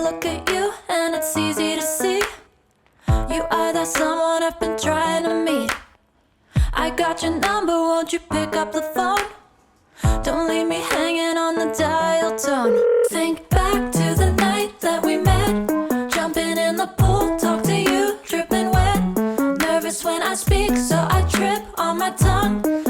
look at you and it's easy to see you are that someone I've been trying to meet. I got your number, won't you pick up the phone? Don't leave me hanging on the dial tone. Think back to the night that we met, jumping in the pool, talk to you, dripping wet. Nervous when I speak, so I trip on my tongue.